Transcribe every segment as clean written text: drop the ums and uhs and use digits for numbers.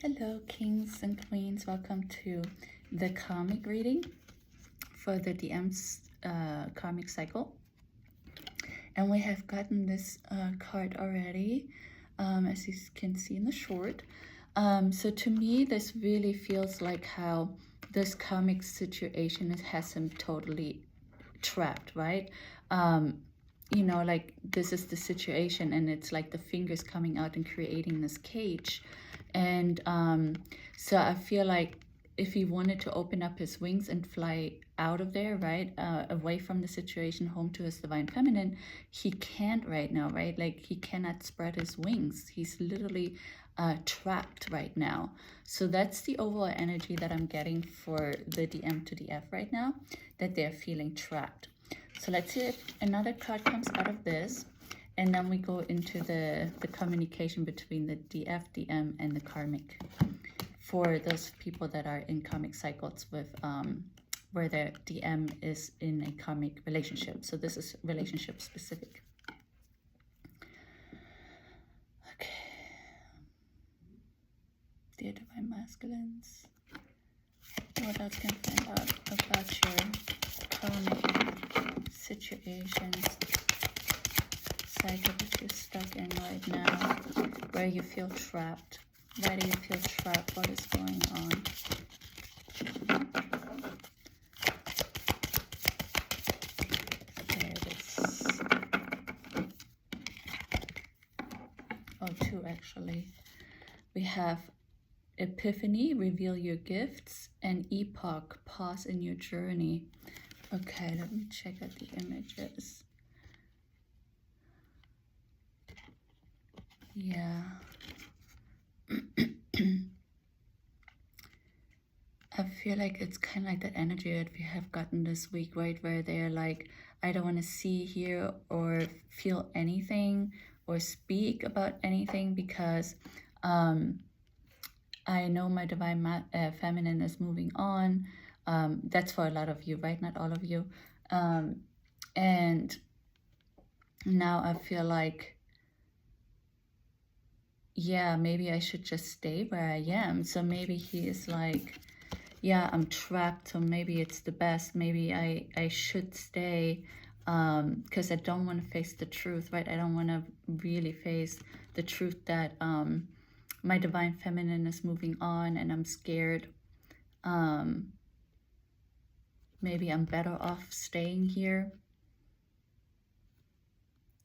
Hello, kings and queens. Welcome to the karmic reading for the DM's karmic cycle. And we have gotten this card already, as you can see in the short. So to me, this really feels like how this karmic situation has him totally trapped, right? You know, like this is the situation, and it's like the fingers coming out and creating this cage. And so I feel like if he wanted to open up his wings and fly out of there, right, away from the situation, home to his divine feminine, he can't right now, right? Like he cannot spread his wings. He's literally trapped right now. So that's the overall energy that I'm getting for the DM to DF right now, that they're feeling trapped. So let's see if another card comes out of this. And then we go into the communication between the DF, DM, and the karmic for those people that are in karmic cycles with where their DM is in a karmic relationship. So this is relationship specific. Okay. Dear divine masculines, what else can I find out about your karmic situations? Cycle that you're stuck in right now, where you feel trapped. Why do you feel trapped? What is going on? There it is. Oh, two actually. We have Epiphany, reveal your gifts, and Epoch, pause in your journey. Okay, let me check out the images. Yeah. I feel like it's kind of like the energy that we have gotten this week, right? Where they're like, I don't want to see, hear, or feel anything or speak about anything because I know my divine feminine is moving on. That's for a lot of you, right? Not all of you. And now I feel like, yeah, maybe I should just stay where I am. So maybe he is like, yeah, I'm trapped, so maybe it's the best. Maybe I should stay because I don't want to face the truth, right? I don't want to really face the truth that my divine feminine is moving on and I'm scared. Maybe I'm better off staying here.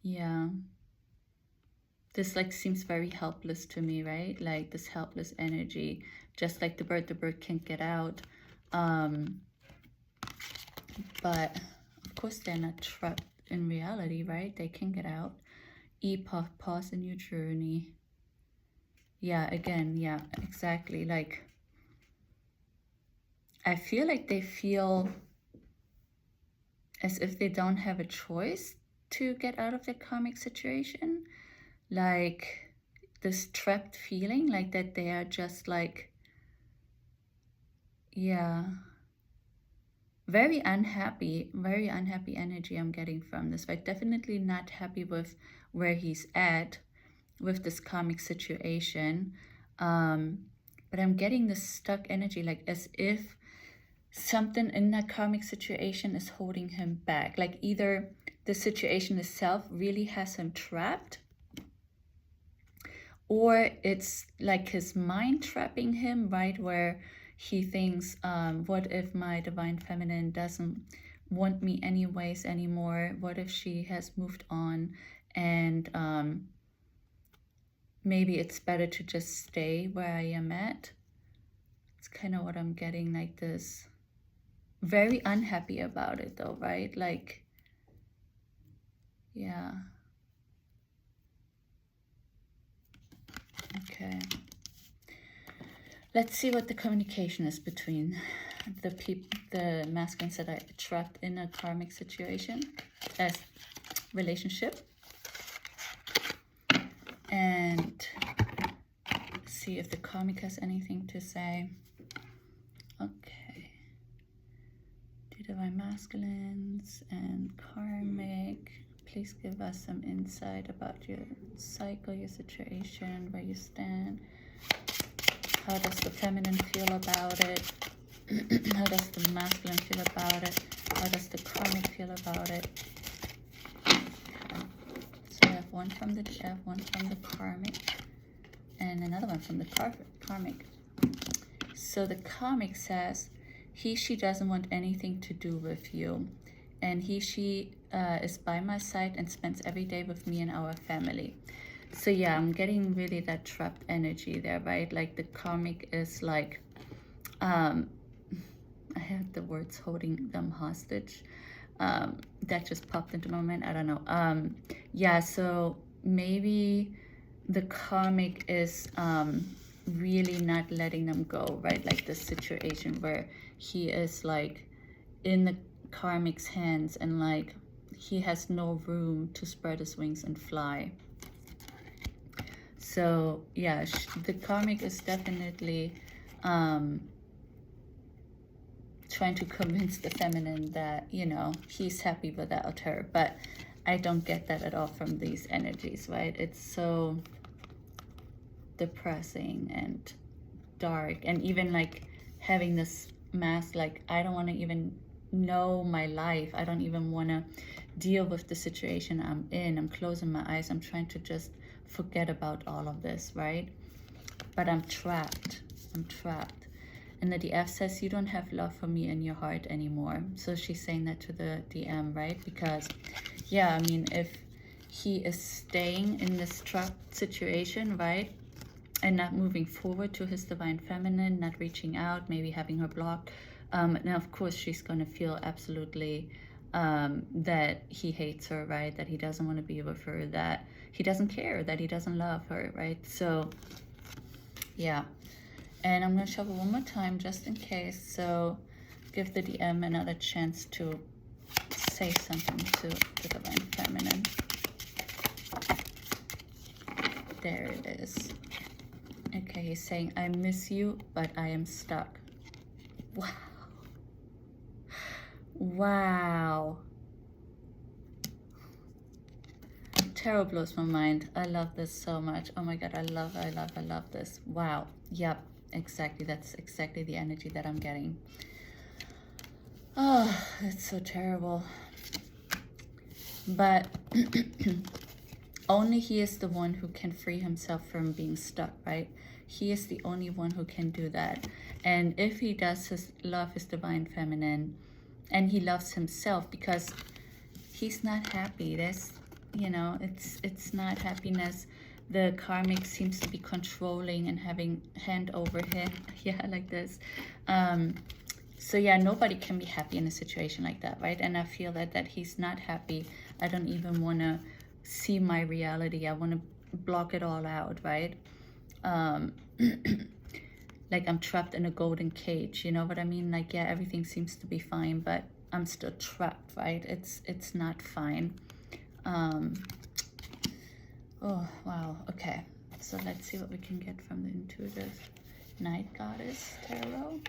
Yeah. This like seems very helpless to me, right? Like this helpless energy, just like the bird can't get out. But of course they're not trapped in reality, right? They can get out. Epoch, pause in your journey. Yeah, again, yeah, exactly. Like I feel like they feel as if they don't have a choice to get out of their karmic situation. Like this trapped feeling, like that they are just like, yeah, very unhappy energy I'm getting from this, right? Definitely not happy with where he's at with this karmic situation. But I'm getting this stuck energy, like as if something in that karmic situation is holding him back. Like either the situation itself really has him trapped, or it's like his mind trapping him, right? Where he thinks, what if my divine feminine doesn't want me anyways anymore? What if she has moved on and maybe it's better to just stay where I am at? It's kind of what I'm getting, like this. Very unhappy about it though, right? Like, yeah. Okay, let's see what the communication is between the masculines that are trapped in a karmic situation as relationship, and see if the karmic has anything to say. Okay, the divine masculines and karmic, please give us some insight about your cycle, your situation, where you stand. How does the feminine feel about it? How does the masculine feel about it? How does the karmic feel about it? So I have one from the DF, one from the karmic, and another one from the karmic. So the karmic says, she doesn't want anything to do with you. And she is by my side and spends every day with me and our family. So yeah, I'm getting really that trapped energy there, right? Like the karmic is like, I had the words holding them hostage. That just popped into my mind, I don't know. Yeah, so maybe the karmic is really not letting them go, right? Like this situation where he is like in the karmic's hands and like he has no room to spread his wings and fly. So yeah, the karmic is definitely trying to convince the feminine that, you know, he's happy without her, but I don't get that at all from these energies, right? It's so depressing and dark, and even like having this mask, like I don't want to even know my life. I don't even want to deal with the situation I'm in. I'm closing my eyes. I'm trying to just forget about all of this, right? But I'm trapped. I'm trapped. And the DF says, you don't have love for me in your heart anymore. So she's saying that to the DM, right? Because, yeah, I mean, if he is staying in this trapped situation, right? And not moving forward to his divine feminine, not reaching out, maybe having her blocked. Now, of course, she's going to feel absolutely that he hates her, right? That he doesn't want to be with her, that he doesn't care, that he doesn't love her, right? So, yeah. And I'm going to shuffle one more time just in case. So give the DM another chance to say something to the divine feminine. There it is. Okay, he's saying, I miss you, but I am stuck. Wow. Wow. Tarot blows my mind. I love this so much. Oh my God, I love this. Wow. Yep, exactly. That's exactly the energy that I'm getting. Oh, it's so terrible. But only he is the one who can free himself from being stuck, right? He is the only one who can do that. And if he does love his divine feminine, and he loves himself, because he's not happy. There's, you know, it's not happiness. The karmic seems to be controlling and having hand over hand. Yeah, like this. So yeah, nobody can be happy in a situation like that, right? And I feel that he's not happy. I don't even want to see my reality. I want to block it all out, right? Like I'm trapped in a golden cage, you know what I mean? Like, yeah, everything seems to be fine, but I'm still trapped, right? It's not fine. Oh, wow. Okay, so let's see what we can get from the intuitive night goddess tarot.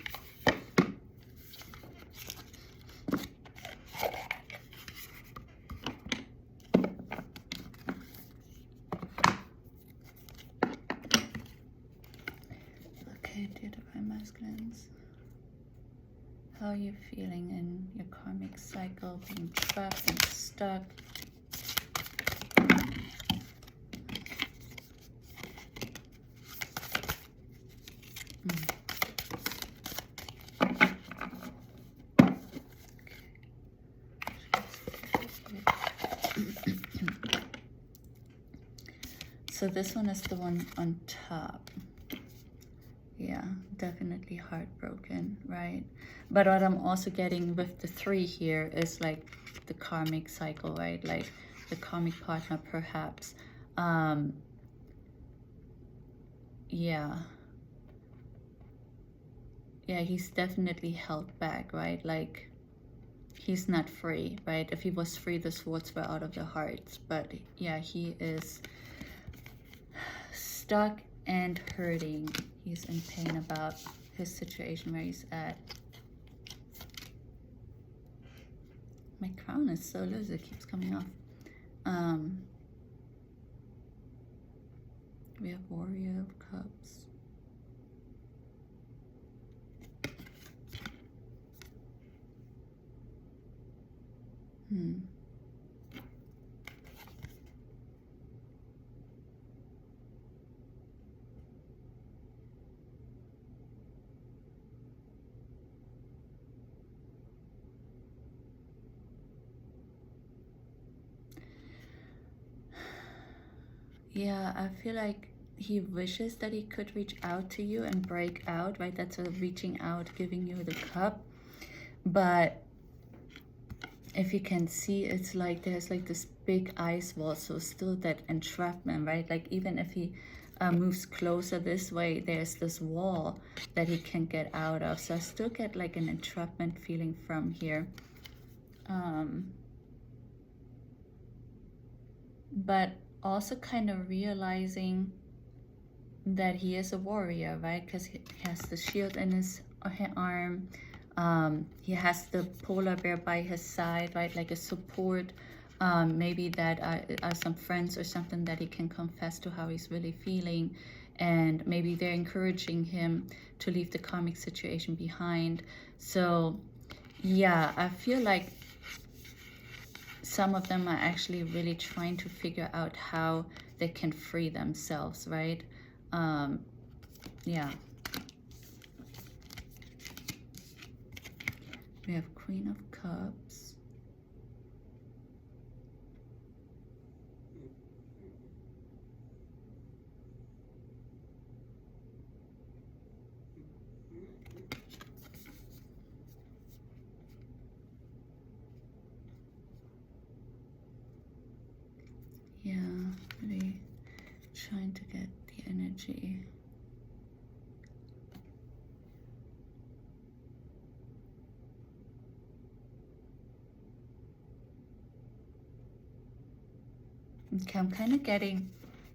Okay, dear divine masculines, how are you feeling in your karmic cycle, being trapped and stuck? So this one is the one on top. Yeah, definitely heartbroken, right? But what I'm also getting with the 3 here is like the karmic cycle, right? Like the karmic partner, perhaps. Yeah, he's definitely held back, right? Like he's not free, right? If he was free, the swords were out of the hearts. But yeah, he is stuck and hurting. He's in pain about his situation where he's at. My crown is so loose, it keeps coming off. We have Warrior of Cups. Hmm. Yeah, I feel like he wishes that he could reach out to you and break out, right? That's a reaching out, giving you the cup. But if you can see, it's like there's like this big ice wall, so still that entrapment, right? Like even if he moves closer this way, there's this wall that he can get out of. So I still get like an entrapment feeling from here. But also kind of realizing that he is a warrior, right? Because he has the shield in his arm. He has the polar bear by his side, right? Like a support. Maybe that are some friends or something that he can confess to how he's really feeling. And maybe they're encouraging him to leave the karmic situation behind. So yeah, I feel like some of them are actually really trying to figure out how they can free themselves, right? Yeah. We have Queen of Cups. Yeah, really trying to get the energy. Okay, I'm kind of getting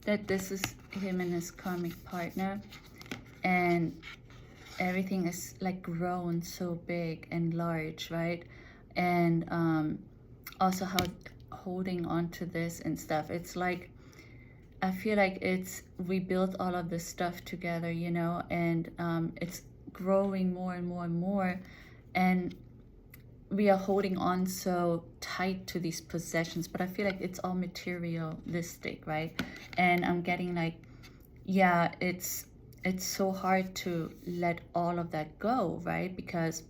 that this is him and his karmic partner, and everything is like grown so big and large, right? And also how holding on to this and stuff. It's like, I feel like we built all of this stuff together, you know, and it's growing more and more and more, and we are holding on so tight to these possessions, but I feel like it's all materialistic, right? And I'm getting like, yeah, it's so hard to let all of that go, right? Because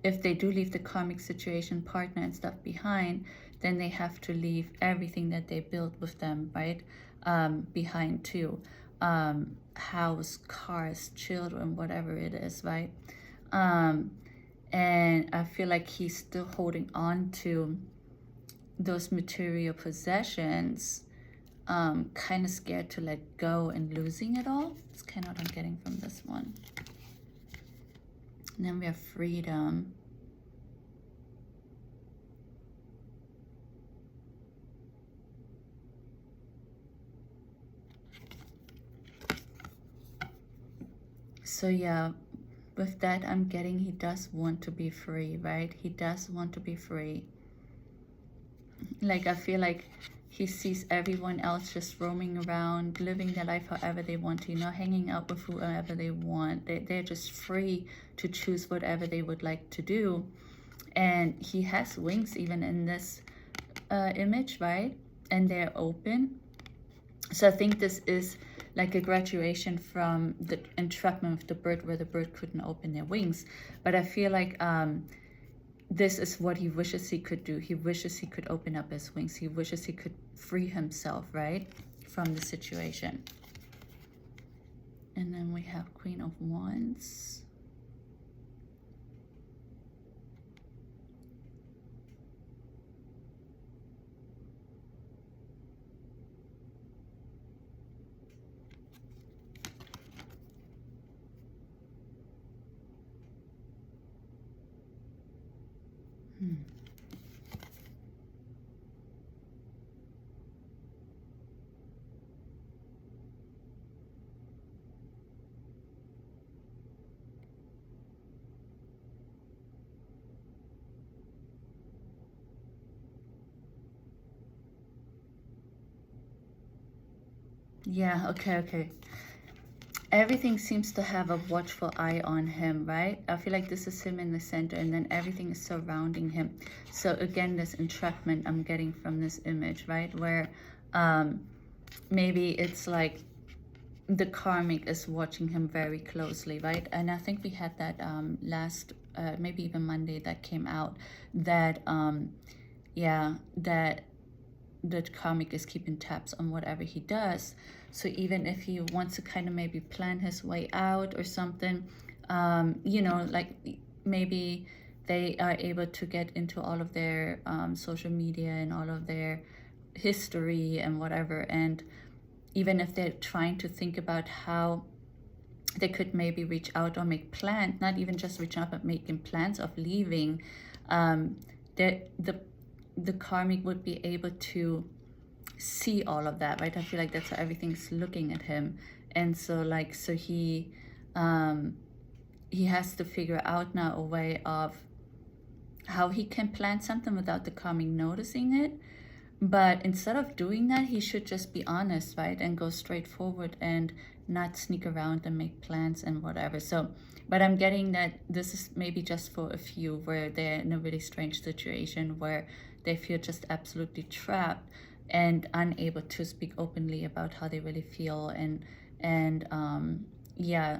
if they do leave the karmic situation, partner and stuff behind, then they have to leave everything that they built with them, right? Behind too. House, cars, children, whatever it is, right? And I feel like he's still holding on to those material possessions, kind of scared to let go and losing it all. It's kind of what I'm getting from this one. And then we have freedom. So yeah, with that, I'm getting he does want to be free, right? He does want to be free. Like, I feel like he sees everyone else just roaming around, living their life however they want to, you know, hanging out with whoever they want. They're just free to choose whatever they would like to do. And he has wings even in this image, right? And they're open. So I think this is like a graduation from the entrapment of the bird, where the bird couldn't open their wings. But I feel like this is what he wishes he could do. He wishes he could open up his wings. He wishes he could free himself, right, from the situation. And then we have Queen of Wands. Yeah, okay. everything seems to have a watchful eye on him, right? I feel like this is him in the center, and then everything is surrounding him. So again, this entrapment I'm getting from this image, right? Where maybe it's like the karmic is watching him very closely, right? And I think we had that last, maybe even Monday, that came out, that yeah, that the karmic is keeping tabs on whatever he does. So even if he wants to kind of maybe plan his way out or something, you know, like maybe they are able to get into all of their social media and all of their history and whatever, and even if they're trying to think about how they could maybe reach out or make plans, not even just reach out, but making plans of leaving, the karmic would be able to see all of that, right? I feel like that's how everything's looking at him. And so like, so he has to figure out now a way of how he can plan something without the karmic noticing it. But instead of doing that, he should just be honest, right? And go straight forward and not sneak around and make plans and whatever. So, but I'm getting that this is maybe just for a few where they're in a really strange situation where they feel just absolutely trapped and unable to speak openly about how they really feel. And yeah,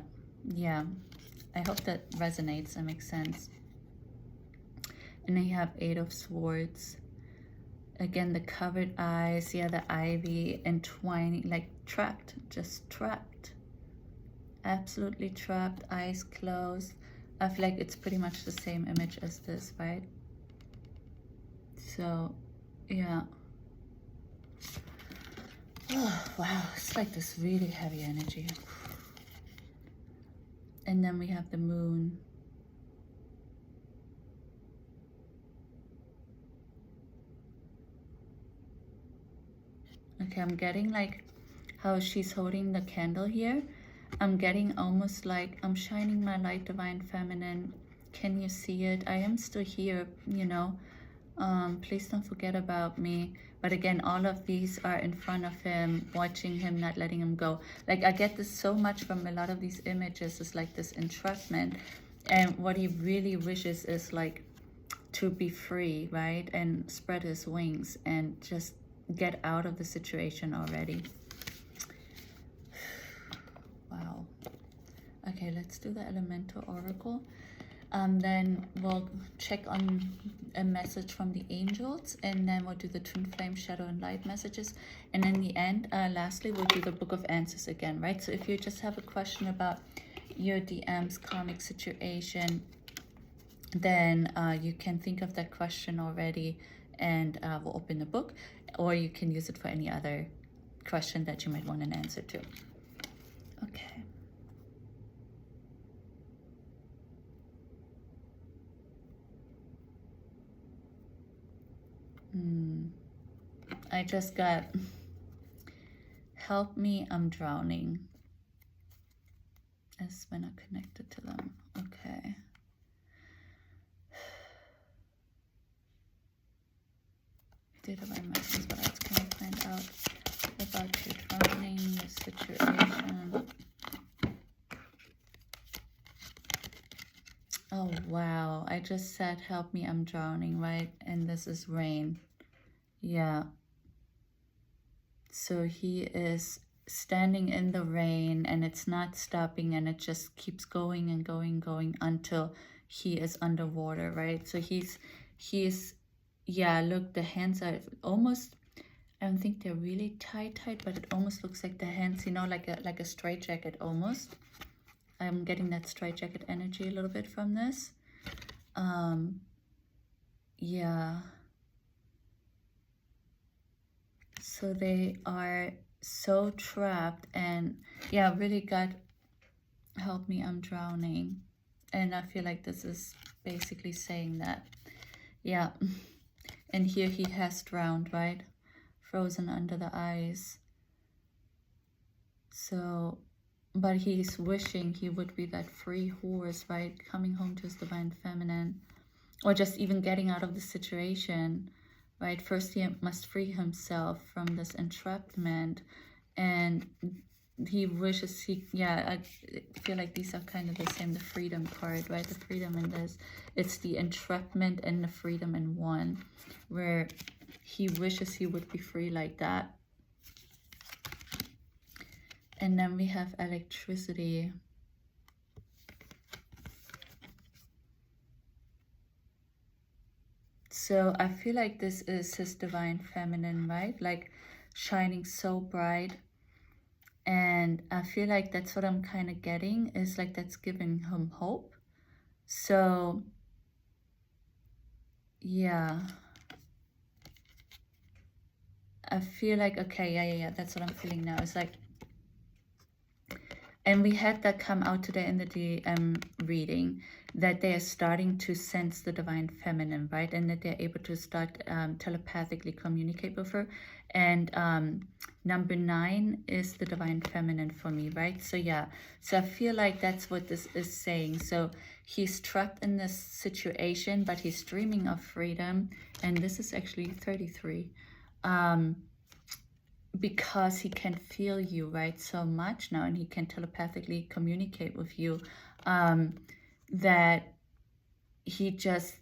I hope that resonates and makes sense. And then you have 8 of Swords. Again, the covered eyes, yeah, the ivy entwining, like trapped, just trapped. Absolutely trapped, eyes closed. I feel like it's pretty much the same image as this, right? So, yeah. Oh, wow, it's like this really heavy energy. And then we have the moon. Okay, I'm getting like how she's holding the candle here. I'm getting almost like I'm shining my light, divine feminine. Can you see it? I am still here, you know. Please don't forget about me. But again, all of these are in front of him, watching him, not letting him go. Like, I get this so much from a lot of these images. It's like this entrapment. And what he really wishes is like to be free, right? And spread his wings and just get out of the situation already. Wow. Okay, let's do the elemental oracle. Then we'll check on a message from the angels, and then we'll do the twin flame, shadow, and light messages. And in the end, lastly, we'll do the book of answers again, right? So if you just have a question about your DM's karmic situation, then you can think of that question already, and we'll open the book, or you can use it for any other question that you might want an answer to. Okay. I just got, help me, I'm drowning. As when I connected to them. Okay. Data by messages, what else can I find out about your drowning, your situation? Oh, wow. I just said, help me, I'm drowning, right? And this is rain. Yeah. So he is standing in the rain, and it's not stopping, and it just keeps going and going until he is underwater, right? So he's yeah, look, the hands are almost, I don't think they're really tight, but it almost looks like the hands, you know, like a straitjacket almost. I'm getting that straitjacket energy a little bit from this. Yeah. So they are so trapped, and yeah, really God, help me, I'm drowning. And I feel like this is basically saying that. Yeah. And here he has drowned, right? Frozen under the ice. So, but he's wishing he would be that free horse, right? Coming home to his divine feminine, or just even getting out of the situation, right? First, he must free himself from this entrapment, and he wishes he, yeah, I feel like these are kind of the same, the freedom card, right? The freedom in this, it's the entrapment and the freedom in one, where he wishes he would be free like that. And then we have electricity. So I feel like this is his divine feminine, right? Like shining so bright. And I feel like that's what I'm kind of getting, is like that's giving him hope. So yeah, I feel like, okay, yeah, that's what I'm feeling now. It's like, and we had that come out today in the DM reading, that they are starting to sense the divine feminine, right? And that they're able to start telepathically communicate with her. And number 9 is the divine feminine for me, right? So yeah, so I feel like that's what this is saying. So he's trapped in this situation, but he's dreaming of freedom. And this is actually 33. Because he can feel you, right, so much now, and he can telepathically communicate with you, that he just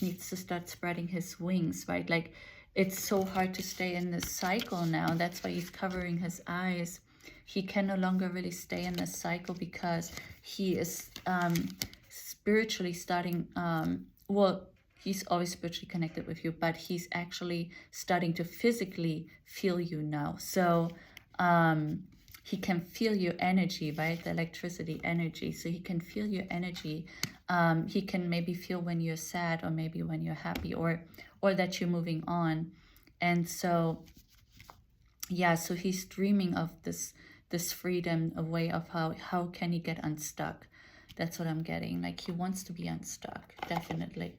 needs to start spreading his wings, right? Like, it's so hard to stay in this cycle now. That's why he's covering his eyes. He can no longer really stay in this cycle, because he is spiritually starting, well, he's always spiritually connected with you, but he's actually starting to physically feel you now. So he can feel your energy, right? The electricity energy. So he can feel your energy. He can maybe feel when you're sad, or maybe when you're happy, or that you're moving on. And so, yeah, so he's dreaming of this freedom, a way of how can he get unstuck. That's what I'm getting. Like, he wants to be unstuck, definitely.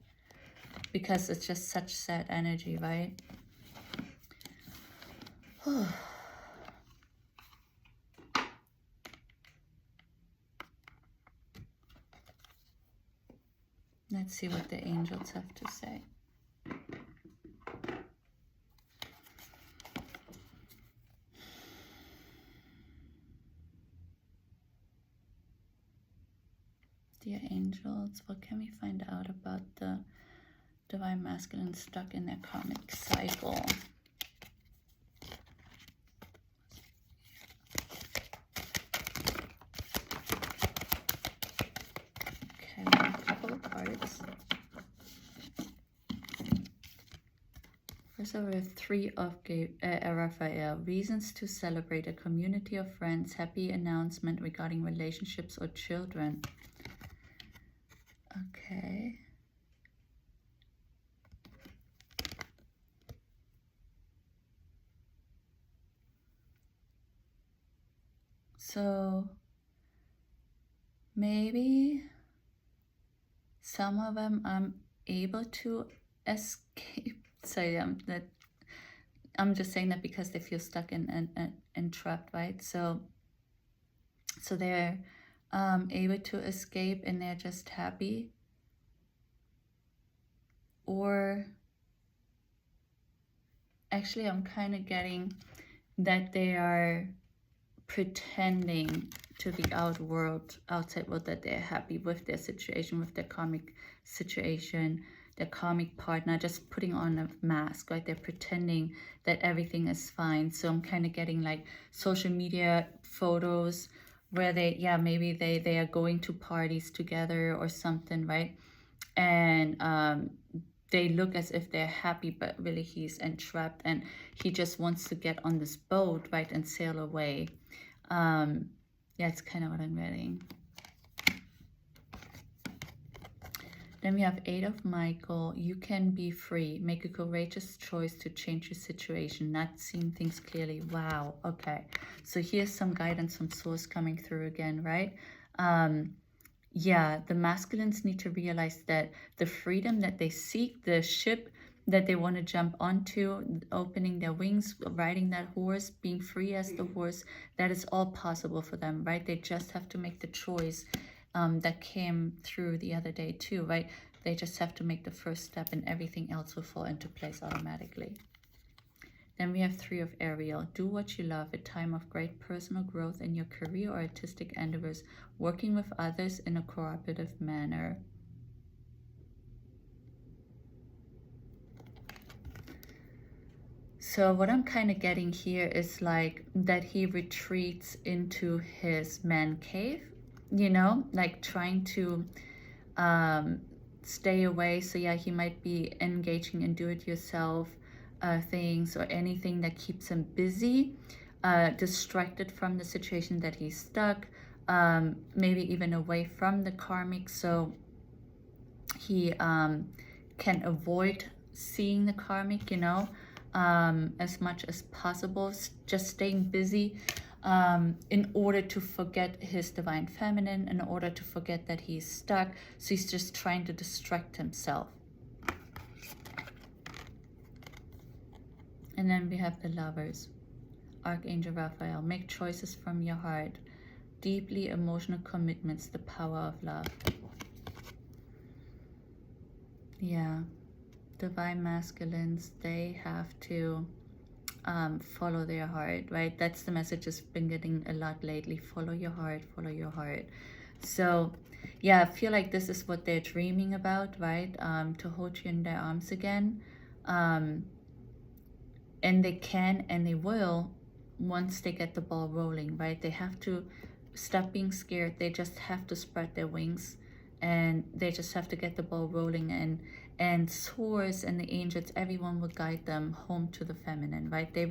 Because it's just such sad energy, right? Let's see what the angels have to say. Dear angels, what can we find out about the divine masculine stuck in their karmic cycle? Okay, we have a couple of cards. First over 3 of Raphael. Reasons to celebrate, a community of friends, happy announcement regarding relationships or children. Okay. So maybe some of them I'm able to escape. So yeah, I'm just saying that because they feel stuck and trapped, right? So they're able to escape, and they're just happy. Or actually, I'm kind of getting that they are pretending to the outside world that they're happy with their situation, with their karmic situation, their karmic partner, just putting on a mask, right? They're pretending that everything is fine. So I'm kind of getting like social media photos where they, yeah, maybe they are going to parties together or something, right? And they look as if they're happy, but really he's entrapped, and he just wants to get on this boat, right, and sail away. Yeah, it's kind of what I'm getting. Then we have 8 of Michael. You can be free. Make a courageous choice to change your situation, not seeing things clearly. Wow, okay. So here's some guidance from source coming through again, right? Yeah, the masculines need to realize that the freedom that they seek, the ship that they want to jump onto, opening their wings, riding that horse, being free as the horse, that is all possible for them, right? They just have to make the choice that came through the other day too, right? They just have to make the first step, and everything else will fall into place automatically. Then we have Three of Ariel. Do what you love, a time of great personal growth in your career or artistic endeavors, working with others in a cooperative manner. So what I'm kind of getting here is like that he retreats into his man cave, you know, like trying to stay away. So yeah, he might be engaging in do-it-yourself things or anything that keeps him busy, distracted from the situation that he's stuck, maybe even away from the karmic, so he can avoid seeing the karmic, you know, as much as possible, just staying busy in order to forget his divine feminine, in order to forget that he's stuck. So he's just trying to distract himself. And then we have the Lovers. Archangel Raphael, make choices from your heart. Deeply emotional commitments, the power of love. Yeah. Divine masculines, they have to follow their heart, right? That's the message I've been getting a lot lately. Follow your heart, follow your heart. So yeah, I feel like this is what they're dreaming about, right? To hold you in their arms again. And they can and they will once they get the ball rolling, right? They have to stop being scared. They just have to spread their wings, and they just have to get the ball rolling, and source and the angels, everyone will guide them home to the feminine, right? There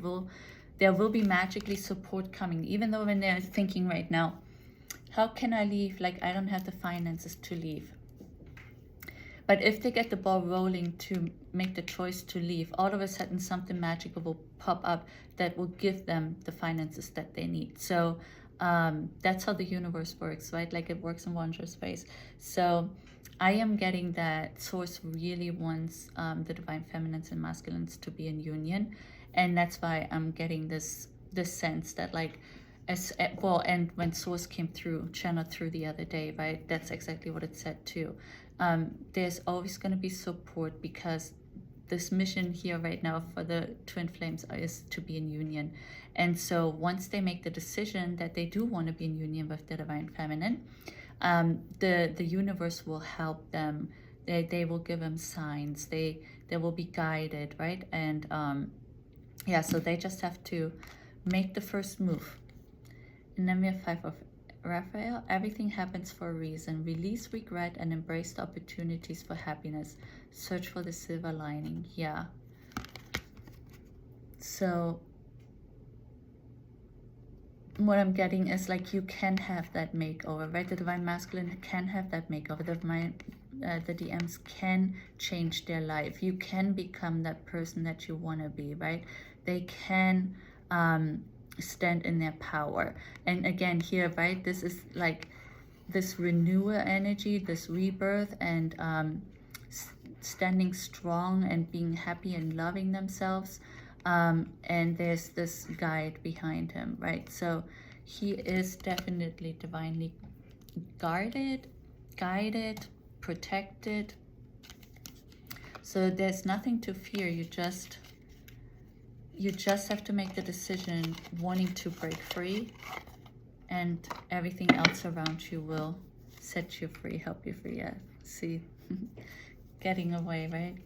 will be magically support coming, even though when they're thinking right now, how can I leave? Like, I don't have the finances to leave. But if they get the ball rolling to make the choice to leave, all of a sudden something magical will pop up that will give them the finances that they need. So that's how the universe works, right? Like, it works in wondrous ways. So I am getting that source really wants the divine feminines and masculines to be in union. And that's why I'm getting this sense that, like, well, and when source came through, channeled through the other day, right, that's exactly what it said too. There's always going to be support, because this mission here right now for the twin flames is to be in union. And so once they make the decision that they do want to be in union with the divine feminine, the universe will help them. They will give them signs. They will be guided, right? And yeah, so they just have to make the first move. And then we have Five of Raphael. Everything happens for a reason. Release regret and embrace the opportunities for happiness. Search for the silver lining. Yeah. So what I'm getting is, like, you can have that makeover, right? The divine masculine can have that makeover. The DMs can change their life. You can become that person that you want to be, right? They can stand in their power. And again here, right, this is like this renewal energy, this rebirth, and standing strong and being happy and loving themselves. And there's this guide behind him, right? So he is definitely divinely guarded, guided, protected. So there's nothing to fear. You just have to make the decision wanting to break free, and everything else around you will set you free, help you free. Yeah, see, getting away, right?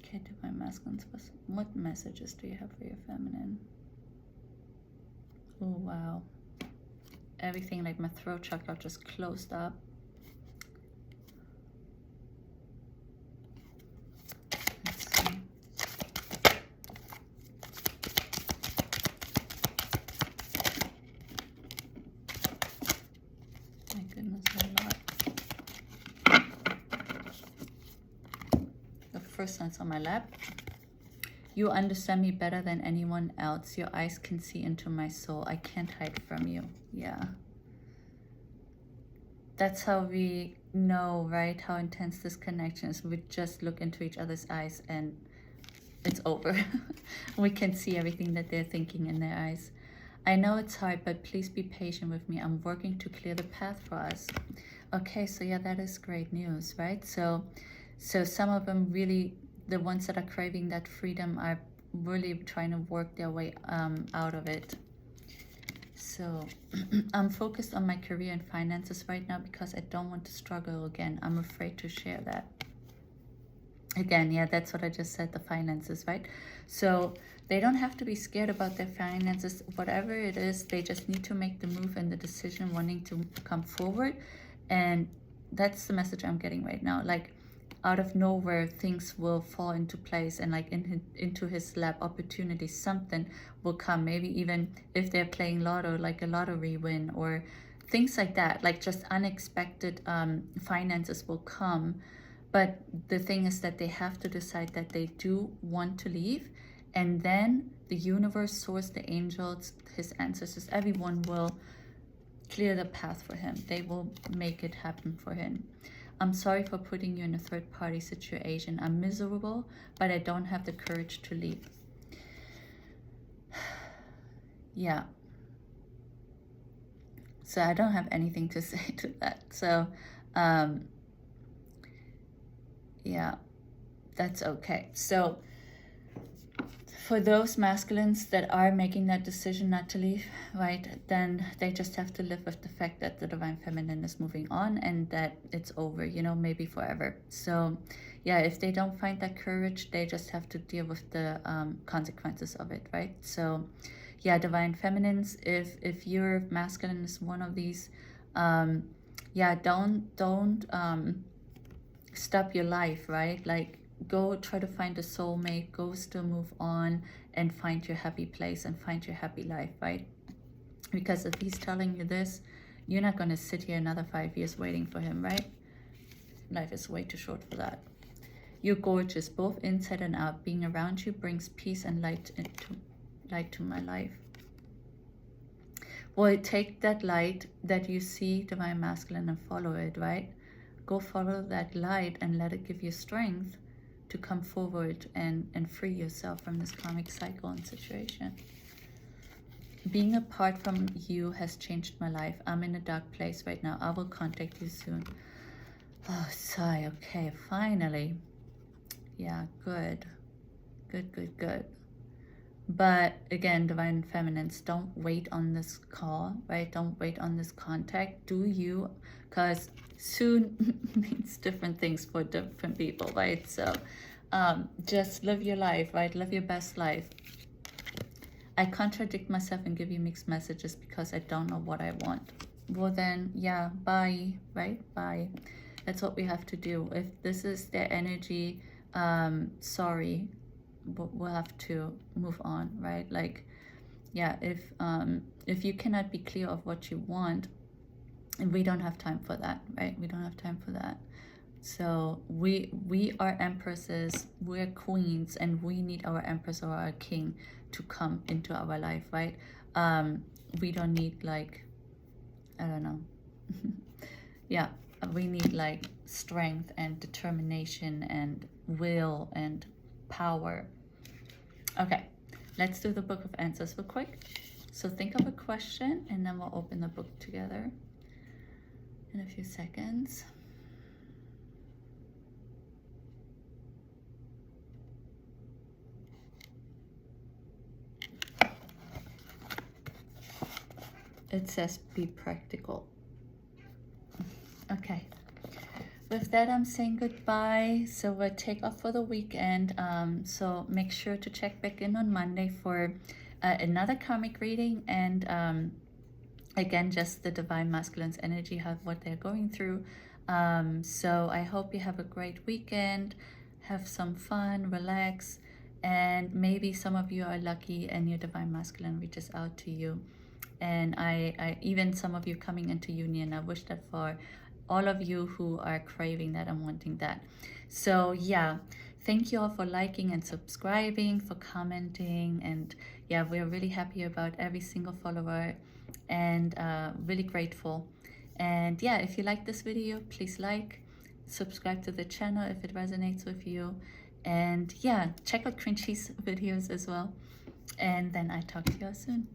Okay, divine masculines, what messages do you have for your feminine? Oh, wow. Everything, like my throat chakra just closed up. Let's see. My goodness, a lot. The first one's on my lap. You understand me better than anyone else. Your eyes can see into my soul. I can't hide from you. Yeah. That's how we know, right, how intense this connection is. We just look into each other's eyes and it's over. We can see everything that they're thinking in their eyes. I know it's hard, but please be patient with me. I'm working to clear the path for us. Okay, so yeah, that is great news, right? So So some of them really, the ones that are craving that freedom, are really trying to work their way out of it. So I'm focused on my career and finances right now because I don't want to struggle again. I'm afraid to share that. Again, yeah, that's what I just said, the finances, right? So they don't have to be scared about their finances. Whatever it is, they just need to make the move and the decision, wanting to come forward. And that's the message I'm getting right now. Like, out of nowhere, things will fall into place, and like into his lap, opportunities, something will come. Maybe even if they're playing lotto, like a lottery win or things like that, like just unexpected finances will come. But the thing is that they have to decide that they do want to leave, and then the universe, source, the angels, his ancestors, everyone will clear the path for him. They will make it happen for him. I'm sorry for putting you in a third-party situation. I'm miserable, but I don't have the courage to leave. Yeah. So I don't have anything to say to that. So, yeah, that's okay. So for those masculines that are making that decision not to leave, right, then they just have to live with the fact that the divine feminine is moving on and that it's over, you know, maybe forever. So yeah, if they don't find that courage, they just have to deal with the consequences of it, right? So yeah, divine feminines, if your masculine is one of these, yeah, don't stop your life, right? Like, go try to find a soulmate, go still move on and find your happy place and find your happy life, right? Because if he's telling you this, you're not going to sit here another 5 years waiting for him, right? Life is way too short for that. You're gorgeous, both inside and out. Being around you brings peace and light to my life. Well, take that light that you see, divine masculine, and follow it, right? Go follow that light and let it give you strength to come forward and free yourself from this karmic cycle and situation. Being apart from you has changed my life. I'm in a dark place right now. I will contact you soon. Oh, sigh. Okay, finally. Yeah, good. Good. But again, divine feminines, don't wait on this call, right? Don't wait on this contact. Do you, because soon means different things for different people, right? So just live your life, right? Live your best life. I contradict myself and give you mixed messages because I don't know what I want. Well then, yeah, bye, right? Bye. That's what we have to do. If this is their energy, sorry, but we'll have to move on, right? Like, yeah, if you cannot be clear of what you want, we don't have time for that, right? We don't have time for that. So we are empresses, we're queens, and we need our empress or our king to come into our life, right? We don't need, like, I don't know. Yeah, we need like strength and determination and will and power. Okay, let's do the Book of Answers real quick. So think of a question and then we'll open the book together in a few seconds. It says be practical. Okay. With that, I'm saying goodbye. So we'll take off for the weekend. So make sure to check back in on Monday for another karmic reading. And again, just the divine masculine's energy, what they're going through. So I hope you have a great weekend. Have some fun, relax. And maybe some of you are lucky and your divine masculine reaches out to you. And I even some of you coming into union, I wish that for all of you who are craving that and wanting that. So yeah, thank you all for liking and subscribing, for commenting, and yeah, we're really happy about every single follower and really grateful. And yeah, if you like this video, please like, subscribe to the channel if it resonates with you, and yeah, check out Crunchy's videos as well. And then I talk to you all soon.